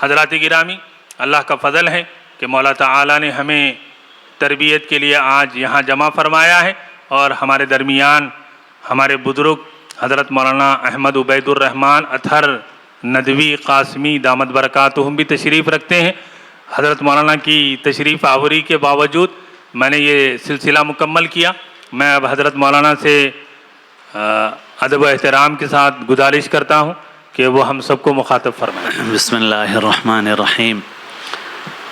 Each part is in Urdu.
حضرات گرامی، اللہ کا فضل ہے کہ مولا تعالیٰ نے ہمیں تربیت کے لیے آج یہاں جمع فرمایا ہے، اور ہمارے درمیان ہمارے بزرگ حضرت مولانا احمد عبید الرحمن اطہر ندوی قاسمی دامت برکاتہم بھی تشریف رکھتے ہیں۔ حضرت مولانا کی تشریف آوری کے باوجود میں نے یہ سلسلہ مکمل کیا۔ میں اب حضرت مولانا سے ادب و احترام کے ساتھ گزارش کرتا ہوں کہ وہ ہم سب کو مخاطب فرمائیں۔ بسم اللہ الرحمن الرحیم،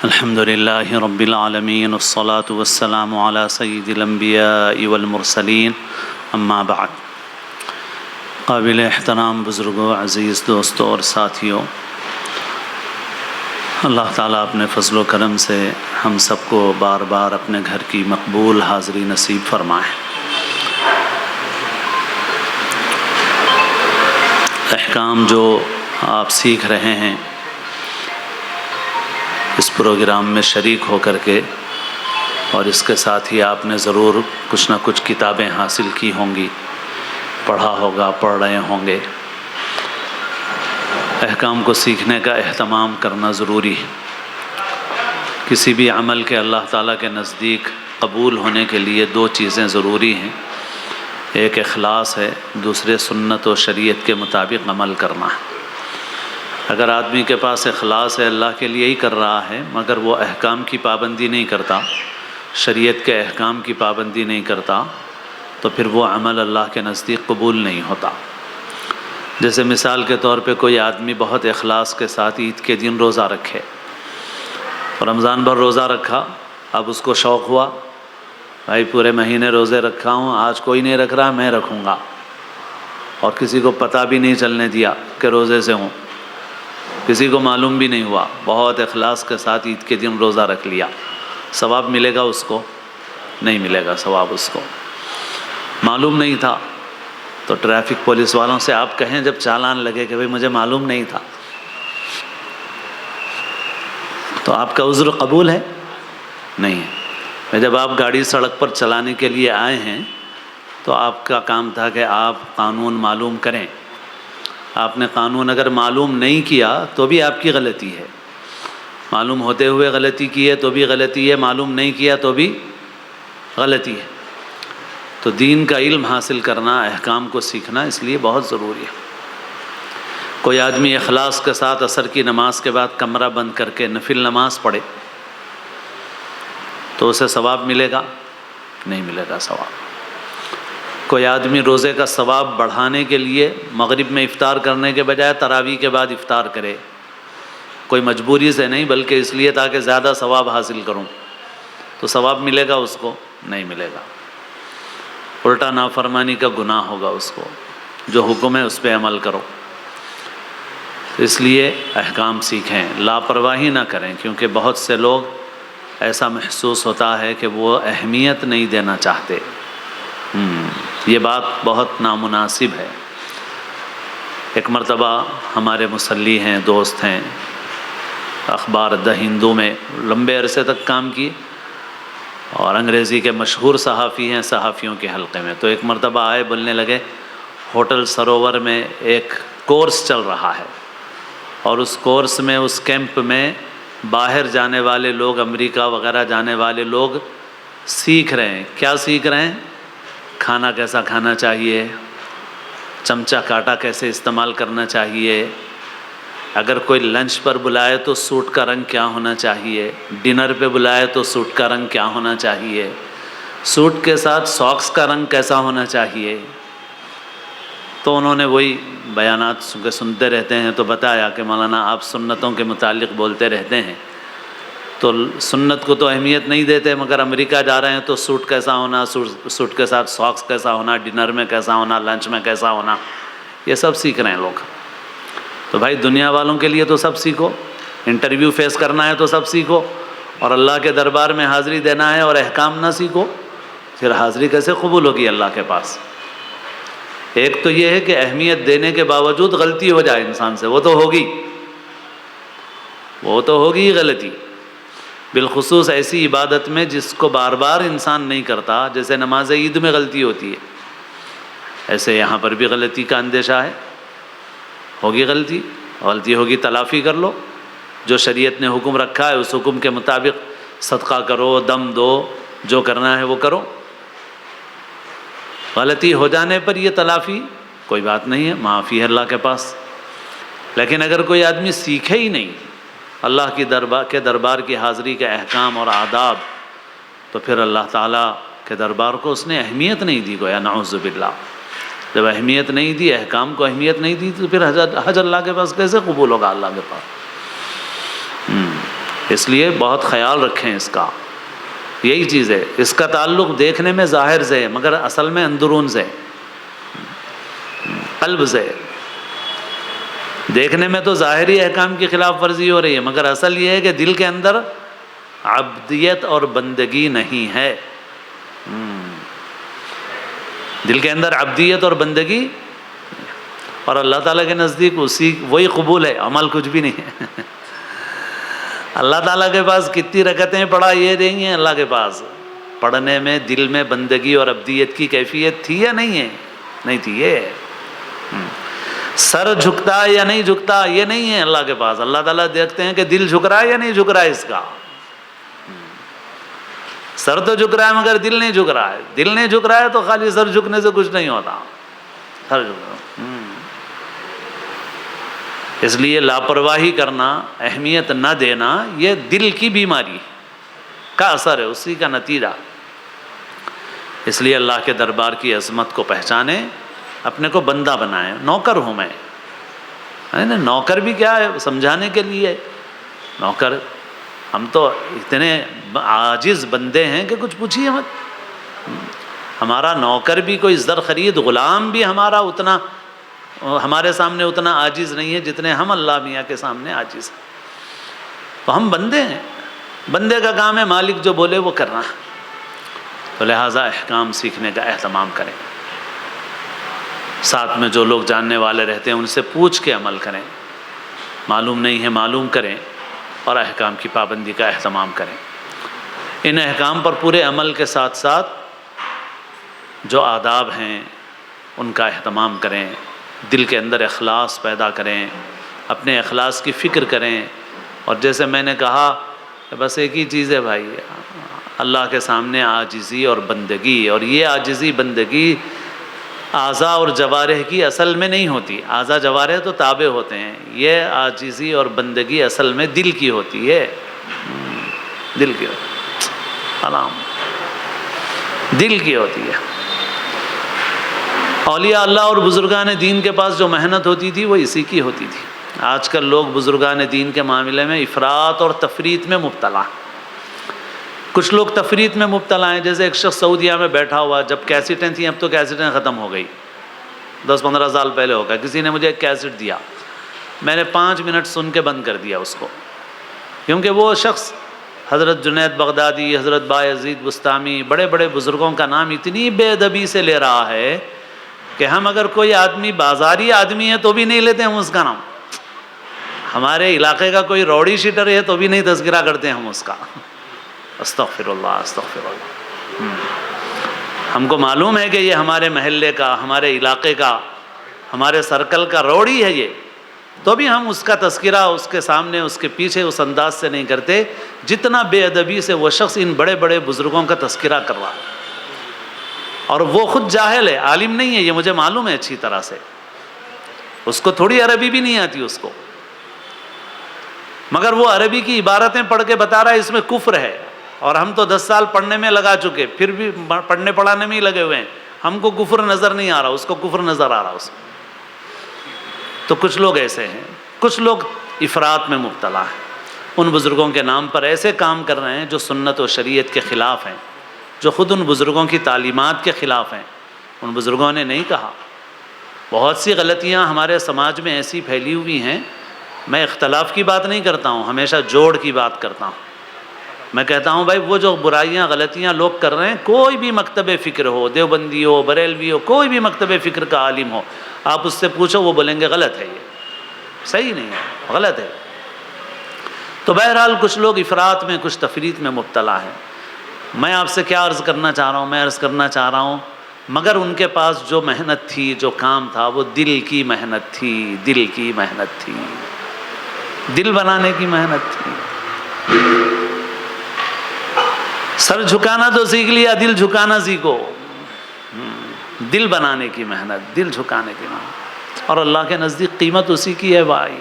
الحمدللہ رب العالمین، والصلاة والسلام علی سید الانبیاء والمرسلین، اما بعد۔ قابل احترام بزرگوں، عزیز دوستوں اور ساتھیوں، اللہ تعالیٰ اپنے فضل و کرم سے ہم سب کو بار بار اپنے گھر کی مقبول حاضری نصیب فرمائے۔ احکام جو آپ سیکھ رہے ہیں اس پروگرام میں شریک ہو کر کے، اور اس کے ساتھ ہی آپ نے ضرور کچھ نہ کچھ کتابیں حاصل کی ہوں گی، پڑھا ہوگا، پڑھ رہے ہوں گے۔ احکام کو سیکھنے کا اہتمام کرنا ضروری ہے۔ کسی بھی عمل کے اللہ تعالیٰ کے نزدیک قبول ہونے کے لیے دو چیزیں ضروری ہیں، ایک اخلاص ہے، دوسرے سنت و شریعت کے مطابق عمل کرنا ہے۔ اگر آدمی کے پاس اخلاص ہے، اللہ کے لیے ہی کر رہا ہے، مگر وہ احکام کی پابندی نہیں کرتا، شریعت کے احکام کی پابندی نہیں کرتا، تو پھر وہ عمل اللہ کے نزدیک قبول نہیں ہوتا۔ جیسے مثال کے طور پہ کوئی آدمی بہت اخلاص کے ساتھ عید کے دن روزہ رکھے، رمضان بھر روزہ رکھا، اب اس کو شوق ہوا، بھائی پورے مہینے روزے رکھا ہوں، آج کوئی نہیں رکھ رہا، میں رکھوں گا، اور کسی کو پتہ بھی نہیں چلنے دیا کہ روزے سے ہوں، کسی کو معلوم بھی نہیں ہوا، بہت اخلاص کے ساتھ عید کے دن روزہ رکھ لیا، ثواب ملے گا اس کو؟ نہیں ملے گا ثواب اس کو۔ معلوم نہیں تھا تو ٹریفک پولیس والوں سے آپ کہیں جب چالان لگے کہ بھئی مجھے معلوم نہیں تھا، تو آپ کا عذر قبول ہے؟ نہیں ہے۔ جب آپ گاڑی سڑک پر چلانے کے لیے آئے ہیں تو آپ کا کام تھا کہ آپ قانون معلوم کریں۔ آپ نے قانون اگر معلوم نہیں کیا تو بھی آپ کی غلطی ہے، معلوم ہوتے ہوئے غلطی کی ہے تو بھی غلطی ہے، معلوم نہیں کیا تو بھی غلطی ہے۔ تو دین کا علم حاصل کرنا، احکام کو سیکھنا اس لیے بہت ضروری ہے۔ کوئی آدمی اخلاص کے ساتھ عصر کی نماز کے بعد کمرہ بند کر کے نفل نماز پڑھے تو اسے ثواب ملے گا؟ نہیں ملے گا ثواب۔ کوئی آدمی روزے کا ثواب بڑھانے کے لیے مغرب میں افطار کرنے کے بجائے تراویح کے بعد افطار کرے، کوئی مجبوری سے نہیں بلکہ اس لیے تاکہ زیادہ ثواب حاصل کروں، تو ثواب ملے گا اس کو؟ نہیں ملے گا، الٹا نافرمانی کا گناہ ہوگا اس کو۔ جو حکم ہے اس پہ عمل کرو۔ اس لیے احکام سیکھیں، لاپرواہی نہ کریں، کیونکہ بہت سے لوگ ایسا محسوس ہوتا ہے کہ وہ اہمیت نہیں دینا چاہتے۔ یہ بات بہت نامناسب ہے۔ ایک مرتبہ ہمارے مسلی ہیں، دوست ہیں، اخبار دی ہندو میں لمبے عرصے تک کام کیے اور انگریزی کے مشہور صحافی ہیں، صحافیوں کے حلقے میں۔ تو ایک مرتبہ آئے، بولنے لگے ہوٹل سروور میں ایک کورس چل رہا ہے، اور اس کورس میں، اس کیمپ میں باہر جانے والے لوگ، امریکہ وغیرہ جانے والے لوگ سیکھ رہے ہیں۔ کیا سیکھ رہے ہیں؟ کھانا کیسا کھانا چاہیے، چمچہ کاٹا کیسے استعمال کرنا چاہیے، اگر کوئی لنچ پر بلائے تو سوٹ کا رنگ کیا ہونا چاہیے، ڈنر پہ بلائے تو سوٹ کا رنگ کیا ہونا چاہیے، سوٹ کے ساتھ ساکس کا رنگ کیسا ہونا چاہیے۔ تو انہوں نے وہی بیانات سنتے رہتے ہیں تو بتایا کہ مولانا آپ سنتوں کے متعلق بولتے رہتے ہیں، تو سنت کو تو اہمیت نہیں دیتے، مگر امریکہ جا رہے ہیں تو سوٹ کیسا ہونا، سوٹ کے ساتھ ساکس کیسا ہونا، ڈنر میں کیسا ہونا، لنچ میں کیسا ہونا، یہ سب سیکھ رہے ہیں لوگ۔ تو بھائی دنیا والوں کے لیے تو سب سیکھو، انٹرویو فیس کرنا ہے تو سب سیکھو، اور اللہ کے دربار میں حاضری دینا ہے اور احکام نہ سیکھو، پھر حاضری کیسے قبول ہوگی اللہ کے پاس؟ ایک تو یہ ہے کہ اہمیت دینے کے باوجود غلطی ہو جائے انسان سے، وہ تو ہوگی غلطی، بالخصوص ایسی عبادت میں جس کو بار بار انسان نہیں کرتا، جیسے نماز عید میں غلطی ہوتی ہے، ایسے یہاں پر بھی غلطی کا اندیشہ ہے، ہوگی غلطی ہوگی، تلافی کر لو، جو شریعت نے حکم رکھا ہے اس حکم کے مطابق صدقہ کرو، دم دو، جو کرنا ہے وہ کرو۔ غلطی ہو جانے پر یہ تلافی کوئی بات نہیں ہے، معافی ہے اللہ کے پاس۔ لیکن اگر کوئی آدمی سیکھے ہی نہیں اللہ کی دربار کی حاضری کے احکام اور آداب، تو پھر اللہ تعالیٰ کے دربار کو اس نے اہمیت نہیں دی، گویا نعوذ باللہ۔ جب اہمیت نہیں دی، احکام کو اہمیت نہیں دی، تو پھر حج اللہ کے پاس کیسے قبول ہوگا اللہ کے پاس؟ اس لیے بہت خیال رکھیں اس کا۔ یہی چیز ہے، اس کا تعلق دیکھنے میں ظاہر سے ہے مگر اصل میں اندرون سے، قلب سے۔ دیکھنے میں تو ظاہری احکام کی خلاف ورزی ہو رہی ہے، مگر اصل یہ ہے کہ دل کے اندر عبدیت اور بندگی نہیں ہے۔ دل کے اندر عبدیت اور بندگی، اور اللہ تعالیٰ کے نزدیک وہی قبول ہے، عمل کچھ بھی نہیں ہے۔ اللہ تعالیٰ کے پاس کتنی رکعتیں پڑھا یہ نہیں ہے، اللہ کے پاس پڑھنے میں دل میں بندگی اور عبدیت کی کیفیت تھی یا نہیں ہے؟ نہیں تھی۔ یہ سر جھکتا ہے یا نہیں جھکتا یہ نہیں ہے اللہ کے پاس۔ اللہ تعالیٰ دیکھتے ہیں کہ دل جھک رہا ہے یا نہیں جھک رہا ہے اس کا۔ سر تو جھک رہا ہے مگر دل نہیں جھک رہا ہے۔ دل نہیں جھک رہا ہے تو خالی سر جھکنے سے کچھ نہیں ہوتا، سر جھک رہا۔ اس لیے لاپرواہی کرنا، اہمیت نہ دینا، یہ دل کی بیماری کا اثر ہے، اسی کا نتیجہ۔ اس لیے اللہ کے دربار کی عظمت کو پہچانیں، اپنے کو بندہ بنائیں۔ نوکر ہوں میں، نوکر بھی کیا ہے؟ سمجھانے کے لیے نوکر۔ ہم تو اتنے عاجز بندے ہیں کہ کچھ پوچھیے مت۔ ہمارا نوکر بھی کوئی زر خرید، غلام بھی ہمارا اتنا ہمارے سامنے اتنا عاجز نہیں ہے جتنے ہم اللہ میاں کے سامنے عاجز ہیں۔ تو ہم بندے ہیں، بندے کا کام ہے مالک جو بولے وہ کرنا۔ تو لہٰذا احکام سیکھنے کا اہتمام کریں، ساتھ میں جو لوگ جاننے والے رہتے ہیں ان سے پوچھ کے عمل کریں، معلوم نہیں ہے معلوم کریں، اور احکام کی پابندی کا اہتمام کریں۔ ان احکام پر پورے عمل کے ساتھ ساتھ جو آداب ہیں ان کا اہتمام کریں، دل کے اندر اخلاص پیدا کریں، اپنے اخلاص کی فکر کریں۔ اور جیسے میں نے کہا بس ایک ہی چیز ہے بھائی، اللہ کے سامنے عاجزی اور بندگی، اور یہ عاجزی بندگی اعضاء اور جوارح کی اصل میں نہیں ہوتی۔ اعضاء جوارح تو تابع ہوتے ہیں، یہ عاجزی اور بندگی اصل میں دل کی ہوتی ہے، دل کی ہوتی ہے، دل کی ہوتی ہے۔ اولیاء اللہ اور بزرگان دین کے پاس جو محنت ہوتی تھی وہ اسی کی ہوتی تھی۔ آج کل لوگ بزرگان دین کے معاملے میں افراط اور تفریط میں مبتلا، کچھ لوگ تفریط میں مبتلا ہیں۔ جیسے ایک شخص سعودیہ میں بیٹھا ہوا، جب کیسٹیں تھیں اب تو کیسٹیں ختم ہو گئی، 10-15 سال پہلے ہو گیا، کسی نے مجھے ایک کیسٹ دیا، میں نے 5 منٹ سن کے بند کر دیا اس کو، کیونکہ وہ شخص حضرت جنید بغدادی، حضرت بایزید بستامی، بڑے بڑے بزرگوں کا نام اتنی بے ادبی سے لے رہا ہے کہ ہم اگر کوئی آدمی بازاری آدمی ہے تو بھی نہیں لیتے ہم اس کا نام، ہمارے علاقے کا کوئی روڑی شیٹر ہے تو بھی نہیں تذکرہ کرتے ہم اس کا۔ استغفر اللہ، استغفر اللہ۔ ہم کو معلوم ہے کہ یہ ہمارے محلے کا، ہمارے علاقے کا، ہمارے سرکل کا روڑی ہے یہ، تو بھی ہم اس کا تذکرہ اس کے سامنے، اس کے پیچھے اس انداز سے نہیں کرتے جتنا بے ادبی سے وہ شخص ان بڑے بڑے بزرگوں کا تذکرہ کر رہا ہے۔ اور وہ خود جاہل ہے، عالم نہیں ہے، یہ مجھے معلوم ہے اچھی طرح سے، اس کو تھوڑی عربی بھی نہیں آتی اس کو، مگر وہ عربی کی عبارتیں پڑھ کے بتا رہا ہے اس میں کفر ہے، اور ہم تو 10 سال پڑھنے میں لگا چکے، پھر بھی پڑھنے پڑھانے میں ہی لگے ہوئے ہیں، ہم کو کفر نظر نہیں آ رہا، اس کو کفر نظر آ رہا اس کو۔ تو کچھ لوگ ایسے ہیں، کچھ لوگ افراط میں مبتلا ہیں، ان بزرگوں کے نام پر ایسے کام کر رہے ہیں جو سنت و شریعت کے خلاف ہیں، جو خود ان بزرگوں کی تعلیمات کے خلاف ہیں۔ ان بزرگوں نے نہیں کہا۔ بہت سی غلطیاں ہمارے سماج میں ایسی پھیلی ہوئی ہیں، میں اختلاف کی بات نہیں کرتا ہوں، ہمیشہ جوڑ کی بات کرتا ہوں۔ میں کہتا ہوں بھائی وہ جو برائیاں غلطیاں لوگ کر رہے ہیں، کوئی بھی مکتب فکر ہو، دیوبندی ہو، بریلوی ہو، کوئی بھی مکتب فکر کا عالم ہو، آپ اس سے پوچھو وہ بولیں گے غلط ہے، یہ صحیح نہیں ہے، غلط ہے۔ تو بہرحال کچھ لوگ افراط میں، کچھ تفریط میں مبتلا ہیں۔ میں آپ سے کیا عرض کرنا چاہ رہا ہوں؟ میں عرض کرنا چاہ رہا ہوں مگر ان کے پاس جو محنت تھی، جو کام تھا، وہ دل کی محنت تھی، دل کی محنت تھی۔ دل بنانے کی محنت تھی. سر جھکانا تو سیکھ لیا، دل جھکانا سیکھو. دل بنانے کی محنت، دل جھکانے کی محنت. اور اللہ کے نزدیک قیمت اسی کی ہے بھائی،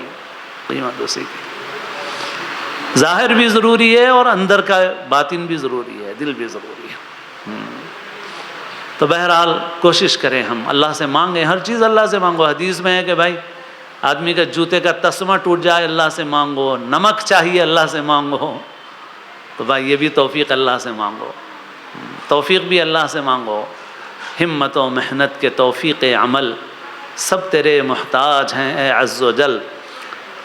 قیمت اسی کی. ظاہر بھی ضروری ہے اور اندر کا باطن بھی ضروری ہے، دل بھی ضروری ہے. تو بہرحال کوشش کریں ہم اللہ سے مانگیں، ہر چیز اللہ سے مانگو. حدیث میں ہے کہ بھائی آدمی کا جوتے کا تسمہ ٹوٹ جائے اللہ سے مانگو، نمک چاہیے اللہ سے مانگو. تو بھائی یہ بھی توفیق اللہ سے مانگو، توفیق بھی اللہ سے مانگو. ہمت و محنت کے توفیق عمل سب تیرے محتاج ہیں اے عز و جل.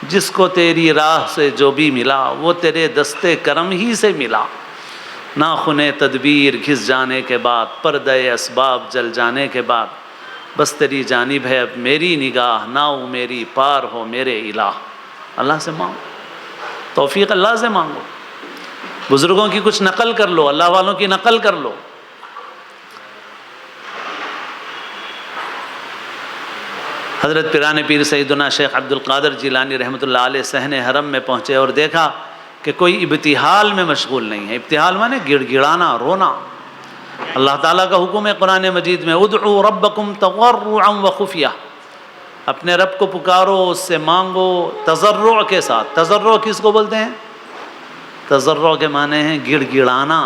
جس کو تیری راہ سے جو بھی ملا وہ تیرے دستے کرم ہی سے ملا. ناخن تدبیر گھس جانے کے بعد، پردہ اسباب جل جانے کے بعد، بس تیری جانب ہے اب میری نگاہ، ناؤ میری پار ہو میرے الہ. اللہ سے مانگو، توفیق اللہ سے مانگو. بزرگوں کی کچھ نقل کر لو، اللہ والوں کی نقل کر لو. حضرت پیران پیر سیدنا شیخ عبد القادر جیلانی رحمۃ اللہ علیہ صحن حرم میں پہنچے اور دیکھا کہ کوئی ابتحال میں مشغول نہیں ہے. ابتحال مانے گڑ گڑانا، رونا. اللہ تعالیٰ کا حکم ہے قرآن مجید میں، ادعوا ربکم تضرعا وخفیہ، اپنے رب کو پکارو، اس سے مانگو تضرع کے ساتھ. تضرع کس کو بولتے ہیں؟ تضرع کے معنی ہیں گڑ گڑانا.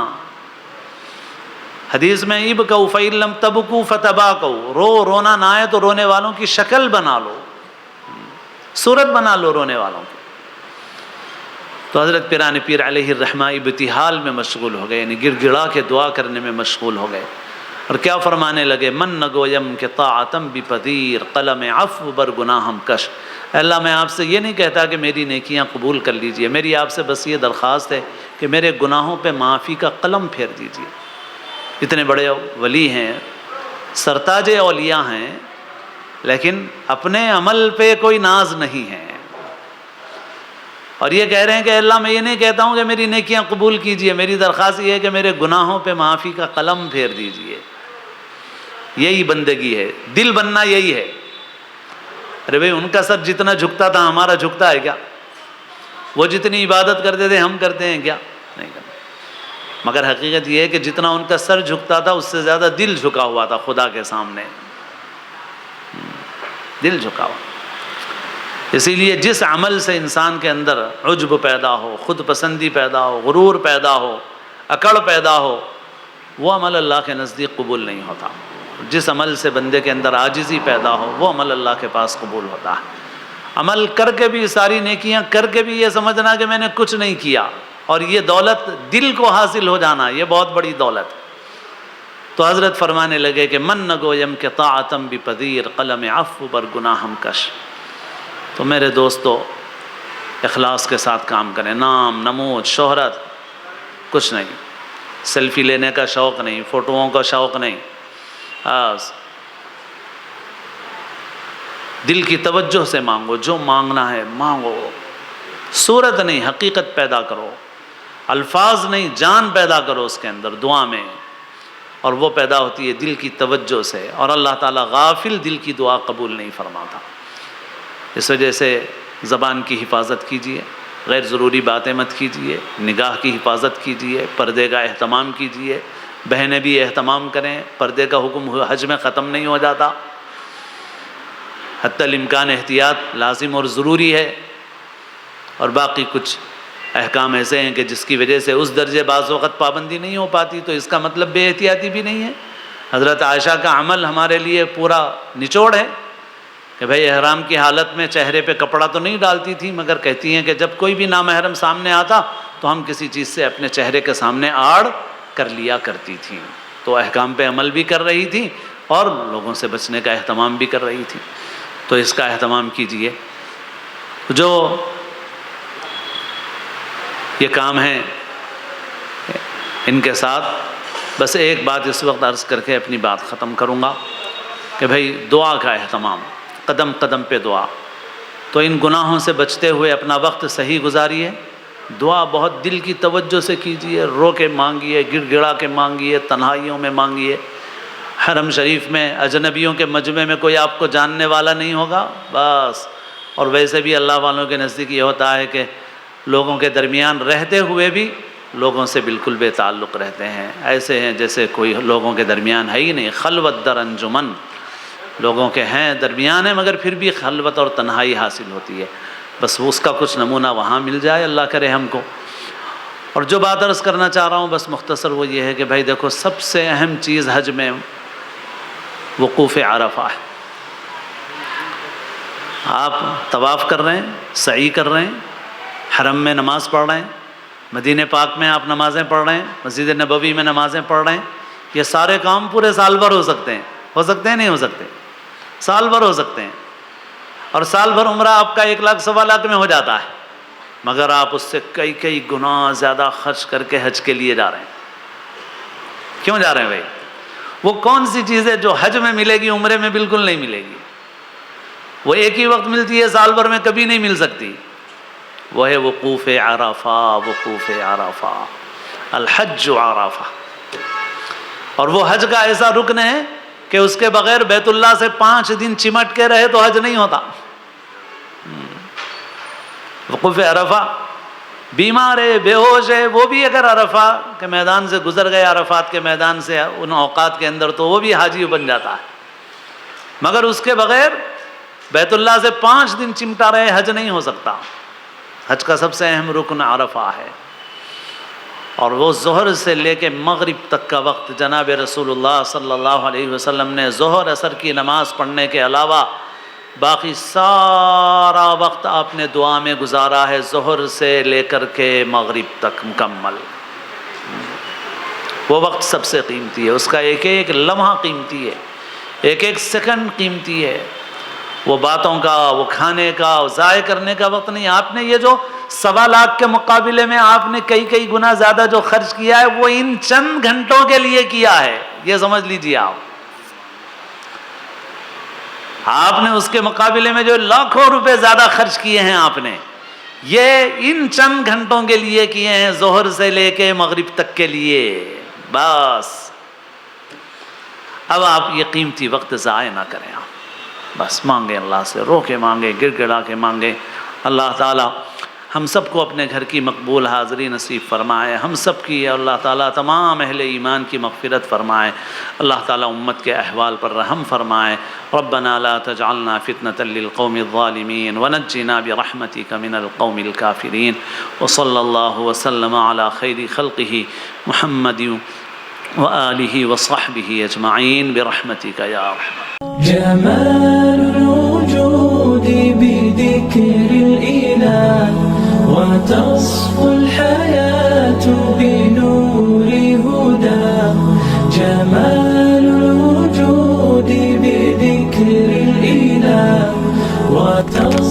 حدیث میں ابکوا فإن لم تبکوا فتباکوا، رونا نہ آئے تو رونے والوں کی شکل بنا لو، صورت بنا لو رونے والوں کی. تو حضرت پیران پیر علیہ الرحمہ ابتحال میں مشغول ہو گئے، یعنی گڑ گڑا کے دعا کرنے میں مشغول ہو گئے. اور کیا فرمانے لگے؟ من نگویم کہ طاعتم بپذیر، قلم عفو بر گناہم کش. اللہ میں آپ سے یہ نہیں کہتا کہ میری نیکیاں قبول کر لیجئے، میری آپ سے بس یہ درخواست ہے کہ میرے گناہوں پہ معافی کا قلم پھیر دیجئے. اتنے بڑے ولی ہیں، سرتاج اولیاء ہیں، لیکن اپنے عمل پہ کوئی ناز نہیں ہے. اور یہ کہہ رہے ہیں کہ اللہ میں یہ نہیں کہتا ہوں کہ میری نیکیاں قبول کیجئے، میری درخواست یہ ہے کہ میرے گناہوں پہ معافی کا قلم پھیر دیجئے. یہی بندگی ہے، دل بننا یہی ہے. ارے بھئی ان کا سر جتنا جھکتا تھا ہمارا جھکتا ہے کیا؟ وہ جتنی عبادت کرتے تھے ہم کرتے ہیں کیا؟ نہیں کرتے. مگر حقیقت یہ ہے کہ جتنا ان کا سر جھکتا تھا اس سے زیادہ دل جھکا ہوا تھا خدا کے سامنے. دل جھکا ہوا. اسی لیے جس عمل سے انسان کے اندر عجب پیدا ہو، خود پسندی پیدا ہو، غرور پیدا ہو، اکڑ پیدا ہو، وہ عمل اللہ کے نزدیک قبول نہیں ہوتا. جس عمل سے بندے کے اندر عاجزی پیدا ہو وہ عمل اللہ کے پاس قبول ہوتا ہے. عمل کر کے بھی، ساری نیکیاں کر کے بھی یہ سمجھنا کہ میں نے کچھ نہیں کیا، اور یہ دولت دل کو حاصل ہو جانا، یہ بہت بڑی دولت. تو حضرت فرمانے لگے کہ من نگویم کہ طاعتم بپذیر، قلم عفو بر گناہم کش. تو میرے دوستو اخلاص کے ساتھ کام کریں. نام، نمود، شہرت کچھ نہیں، سیلفی لینے کا شوق نہیں، فوٹوؤں کا شوق نہیں. دل کی توجہ سے مانگو، جو مانگنا ہے مانگو. صورت نہیں، حقیقت پیدا کرو. الفاظ نہیں، جان پیدا کرو اس کے اندر دعا میں، اور وہ پیدا ہوتی ہے دل کی توجہ سے. اور اللہ تعالیٰ غافل دل کی دعا قبول نہیں فرماتا. اس وجہ سے زبان کی حفاظت کیجیے، غیر ضروری باتیں مت کیجیے، نگاہ کی حفاظت کیجیے، پردے کا اہتمام کیجیے. بہنیں بھی اہتمام کریں، پردے کا حکم حج میں ختم نہیں ہو جاتا. حتی الامکان احتیاط لازم اور ضروری ہے. اور باقی کچھ احکام ایسے ہیں کہ جس کی وجہ سے اس درجے بعض وقت پابندی نہیں ہو پاتی، تو اس کا مطلب بے احتیاطی بھی نہیں ہے. حضرت عائشہ کا عمل ہمارے لیے پورا نچوڑ ہے کہ بھئی احرام کی حالت میں چہرے پہ کپڑا تو نہیں ڈالتی تھی، مگر کہتی ہیں کہ جب کوئی بھی نامحرم سامنے آتا تو ہم کسی چیز سے اپنے چہرے کے سامنے آڑ کر لیا کرتی تھیں. تو احکام پہ عمل بھی کر رہی تھی اور لوگوں سے بچنے کا اہتمام بھی کر رہی تھی. تو اس کا اہتمام کیجئے. جو یہ کام ہیں ان کے ساتھ بس ایک بات اس وقت عرض کر کے اپنی بات ختم کروں گا کہ بھئی دعا کا اہتمام، قدم قدم پہ دعا. تو ان گناہوں سے بچتے ہوئے اپنا وقت صحیح گزاریے. دعا بہت دل کی توجہ سے کیجیے، رو کے مانگیے، گڑ گڑا کے مانگیے، تنہائیوں میں مانگیے. حرم شریف میں اجنبیوں کے مجمع میں کوئی آپ کو جاننے والا نہیں ہوگا بس، اور ویسے بھی اللہ والوں کے نزدیک یہ ہوتا ہے کہ لوگوں کے درمیان رہتے ہوئے بھی لوگوں سے بالکل بے تعلق رہتے ہیں، ایسے ہیں جیسے کوئی لوگوں کے درمیان ہے ہی نہیں، خلوت در انجمن، لوگوں کے ہیں درمیان ہیں مگر پھر بھی خلوت اور تنہائی حاصل ہوتی ہے، بس اس کا کچھ نمونہ وہاں مل جائے، اللہ کرے ہم کو۔ اور جو بات عرض کرنا چاہ رہا ہوں بس مختصر وہ یہ ہے کہ بھائی دیکھو، سب سے اہم چیز حج میں وقوف عرفہ ہے۔ آپ طواف کر رہے ہیں، سعی کر رہے ہیں، حرم میں نماز پڑھ رہے ہیں، مدینہ پاک میں آپ نمازیں پڑھ رہے ہیں، مسجد نبوی میں نمازیں پڑھ رہے ہیں، یہ سارے کام پورے سال بھر ہو سکتے ہیں نہیں ہو سکتے؟ سال بھر ہو سکتے ہیں، اور سال بھر عمرہ آپ کا 1 لاکھ 1.25 لاکھ میں ہو جاتا ہے، مگر آپ اس سے کئی گنا زیادہ خرچ کر کے حج کے لیے جا رہے ہیں۔ کیوں جا رہے ہیں بھائی؟ وہ کون سی چیز ہے جو حج میں ملے گی عمرے میں بالکل نہیں ملے گی؟ وہ ایک ہی وقت ملتی ہے، سال بھر میں کبھی نہیں مل سکتی، وہ ہے وقوف عرفہ۔ وقوف عرفہ، الحج عرفہ۔ اور وہ حج کا ایسا رکن ہے کہ اس کے بغیر بیت اللہ سے 5 دن چمٹ کے رہے تو حج نہیں ہوتا۔ وقوف عرفہ، بیمار ہے، بے ہوش ہے، وہ بھی اگر عرفہ کے میدان سے گزر گئے، عرفات کے میدان سے ان اوقات کے اندر، تو وہ بھی حاجی بن جاتا ہے، مگر اس کے بغیر بیت اللہ سے 5 دن چمٹا رہے حج نہیں ہو سکتا۔ حج کا سب سے اہم رکن عرفہ ہے، اور وہ ظہر سے لے کے مغرب تک کا وقت جناب رسول اللہ صلی اللہ علیہ وسلم نے ظہر اثر کی نماز پڑھنے کے علاوہ باقی سارا وقت آپ نے دعا میں گزارا ہے، ظہر سے لے کر کے مغرب تک مکمل۔ وہ وقت سب سے قیمتی ہے، اس کا ایک لمحہ قیمتی ہے، ایک سیکنڈ قیمتی ہے، وہ باتوں کا، وہ کھانے کا، وہ ضائع کرنے کا وقت نہیں۔ آپ نے یہ جو 1.25 لاکھ کے مقابلے میں آپ نے کئی گنا زیادہ جو خرچ کیا ہے، وہ ان چند گھنٹوں کے لیے کیا ہے، یہ سمجھ لیجیے۔ آپ نے اس کے مقابلے میں جو لاکھوں روپے زیادہ خرچ کیے ہیں، آپ نے یہ ان چند گھنٹوں کے لیے کیے ہیں، ظہر سے لے کے مغرب تک کے لیے، بس۔ اب آپ یہ قیمتی وقت ضائع نہ کریں، آپ بس مانگیں اللہ سے، رو کے مانگیں، گر گڑا کے مانگیں۔ اللہ تعالیٰ ہم سب کو اپنے گھر کی مقبول حاضری نصیب فرمائے، ہم سب کی اللہ تعالیٰ تمام اہل ایمان کی مغفرت فرمائے، اللہ تعالیٰ امت کے احوال پر رحم فرمائے۔ ربنا لا تجعلنا فتنة للقوم الظالمين ونجنا برحمتك من القوم الكافرين، وصلى الله وسلم على خير خلقه محمد وآله وصحبه أجمعين برحمتك يا أرحم۔ جمال الوجود بذكر الإله، وتصفو الحياة بنور هداه، جمال الوجود بذكر الإله، وتصفو